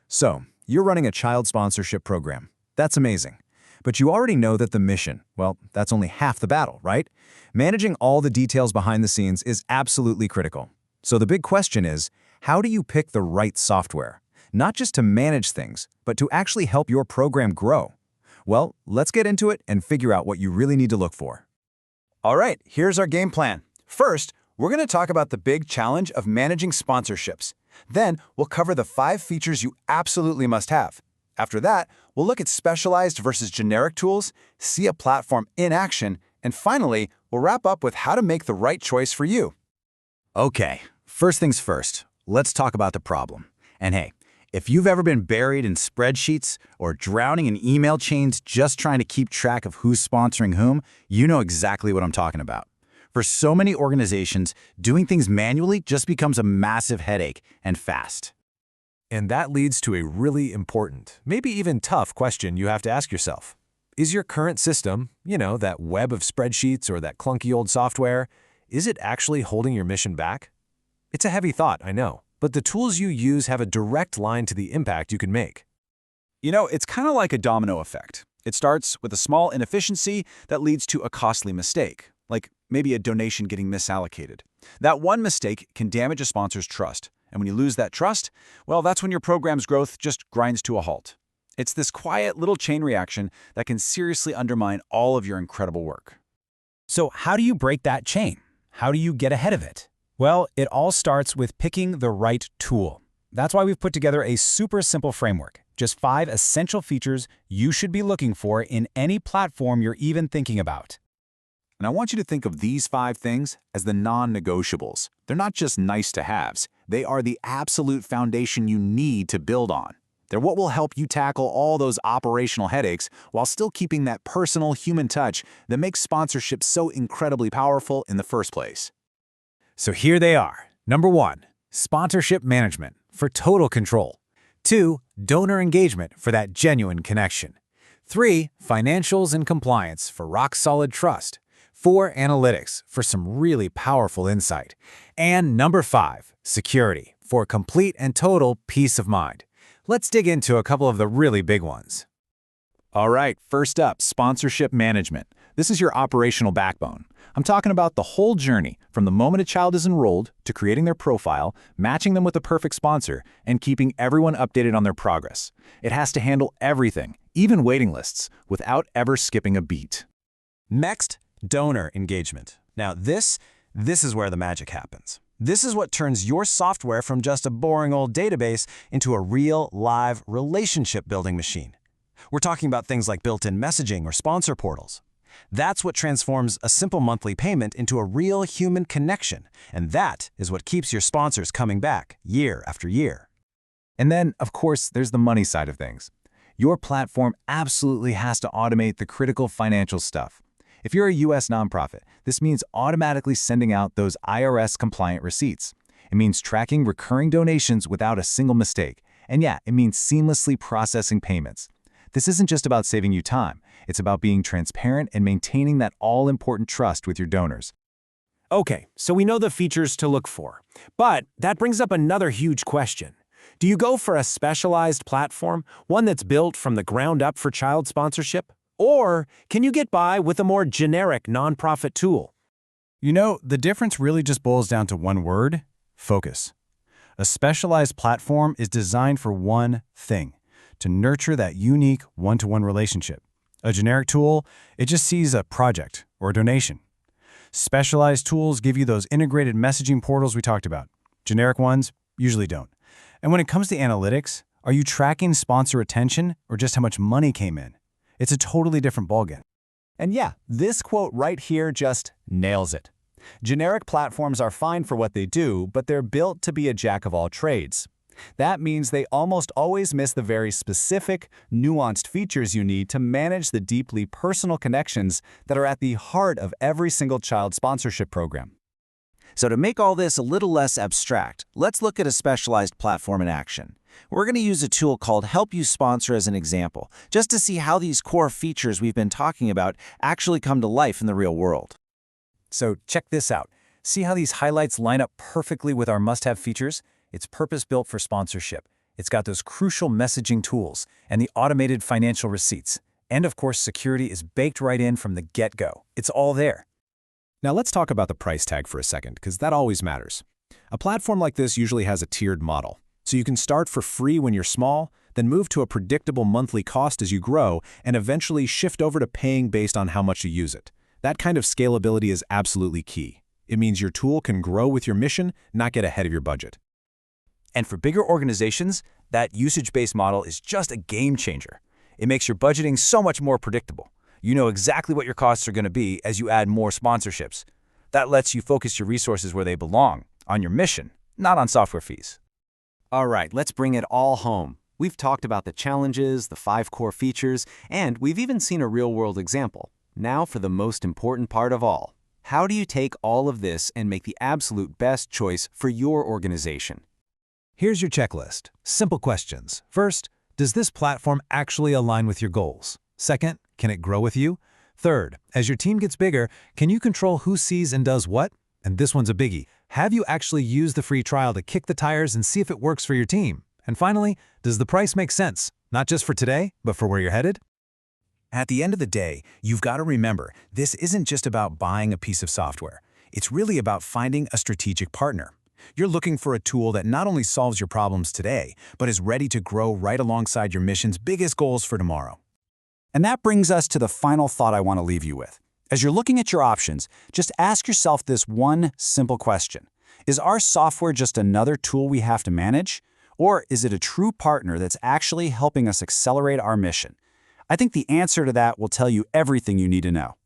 So, you're running a child sponsorship program. That's amazing. But you already know that the mission, well, that's only half the battle, right? Managing all the details behind the scenes is absolutely critical. So the big question is, how do you pick the right software? Not just to manage things, but to actually help your program grow. Well, let's get into it and figure out what you really need to look for. All right, here's our game plan. First, we're going to talk about the big challenge of managing sponsorships. Then, we'll cover the 5 features you absolutely must have. After that, we'll look at specialized versus generic tools, see a platform in action, and finally, we'll wrap up with how to make the right choice for you. Okay, first things first, let's talk about the problem. And hey, if you've ever been buried in spreadsheets or drowning in email chains just trying to keep track of who's sponsoring whom, you know exactly what I'm talking about. For so many organizations, doing things manually just becomes a massive headache and fast. And that leads to a really important, maybe even tough question you have to ask yourself. Is your current system, that web of spreadsheets or that clunky old software, is it actually holding your mission back? It's a heavy thought, I know, but the tools you use have a direct line to the impact you can make. It's kind of like a domino effect. It starts with a small inefficiency that leads to a costly mistake, like maybe a donation getting misallocated. That one mistake can damage a sponsor's trust, and when you lose that trust, well, that's when your program's growth just grinds to a halt. It's this quiet little chain reaction that can seriously undermine all of your incredible work. So how do you break that chain? How do you get ahead of it? Well, it all starts with picking the right tool. That's why we've put together a super simple framework. Just 5 essential features you should be looking for in any platform you're even thinking about. And I want you to think of these 5 things as the non-negotiables. They're not just nice-to-haves. They are the absolute foundation you need to build on. They're what will help you tackle all those operational headaches while still keeping that personal human touch that makes sponsorship so incredibly powerful in the first place. So here they are. Number 1, sponsorship management for total control. 2, donor engagement for that genuine connection. 3, financials and compliance for rock-solid trust. 4, analytics for some really powerful insight. And number 5, security for complete and total peace of mind. Let's dig into a couple of the really big ones. All right, first up, sponsorship management. This is your operational backbone. I'm talking about the whole journey from the moment a child is enrolled to creating their profile, matching them with the perfect sponsor, and keeping everyone updated on their progress. It has to handle everything, even waiting lists, without ever skipping a beat. Next, donor engagement. Now this is where the magic happens. This is what turns your software from just a boring old database into a real, live, relationship-building machine. We're talking about things like built-in messaging or sponsor portals. That's what transforms a simple monthly payment into a real human connection, and that is what keeps your sponsors coming back year after year. And then, of course, there's the money side of things. Your platform absolutely has to automate the critical financial stuff. If you're a U.S. nonprofit, this means automatically sending out those IRS-compliant receipts. It means tracking recurring donations without a single mistake. And yeah, it means seamlessly processing payments. This isn't just about saving you time. It's about being transparent and maintaining that all-important trust with your donors. Okay, so we know the features to look for. But that brings up another huge question. Do you go for a specialized platform, one that's built from the ground up for child sponsorship? Or can you get by with a more generic nonprofit tool? The difference really just boils down to one word: focus. A specialized platform is designed for one thing: to nurture that unique one-to-one relationship. A generic tool, it just sees a project or a donation. Specialized tools give you those integrated messaging portals we talked about. Generic ones usually don't. And when it comes to analytics, are you tracking sponsor attention or just how much money came in? It's a totally different ballgame. And yeah, this quote right here just nails it. Generic platforms are fine for what they do, but they're built to be a jack of all trades. That means they almost always miss the very specific, nuanced features you need to manage the deeply personal connections that are at the heart of every single child sponsorship program. So to make all this a little less abstract, let's look at a specialized platform in action. We're going to use a tool called Help You Sponsor as an example, just to see how these core features we've been talking about actually come to life in the real world. So check this out. See how these highlights line up perfectly with our must-have features? It's purpose-built for sponsorship. It's got those crucial messaging tools and the automated financial receipts. And of course, security is baked right in from the get-go. It's all there. Now let's talk about the price tag for a second, because that always matters. A platform like this usually has a tiered model. So you can start for free when you're small, then move to a predictable monthly cost as you grow, and eventually shift over to paying based on how much you use it. That kind of scalability is absolutely key. It means your tool can grow with your mission, not get ahead of your budget. And for bigger organizations, that usage-based model is just a game changer. It makes your budgeting so much more predictable. You know exactly what your costs are going to be as you add more sponsorships. That lets you focus your resources where they belong, on your mission, not on software fees. All right, let's bring it all home. We've talked about the challenges, the 5 core features, and we've even seen a real-world example. Now for the most important part of all. How do you take all of this and make the absolute best choice for your organization? Here's your checklist. Simple questions. First, does this platform actually align with your goals? Second, can it grow with you? Third, as your team gets bigger, can you control who sees and does what? And this one's a biggie. Have you actually used the free trial to kick the tires and see if it works for your team? And finally, does the price make sense? Not just for today, but for where you're headed? At the end of the day, you've got to remember, this isn't just about buying a piece of software. It's really about finding a strategic partner. You're looking for a tool that not only solves your problems today, but is ready to grow right alongside your mission's biggest goals for tomorrow. And that brings us to the final thought I want to leave you with. As you're looking at your options, just ask yourself this one simple question. Is our software just another tool we have to manage? Or is it a true partner that's actually helping us accelerate our mission? I think the answer to that will tell you everything you need to know.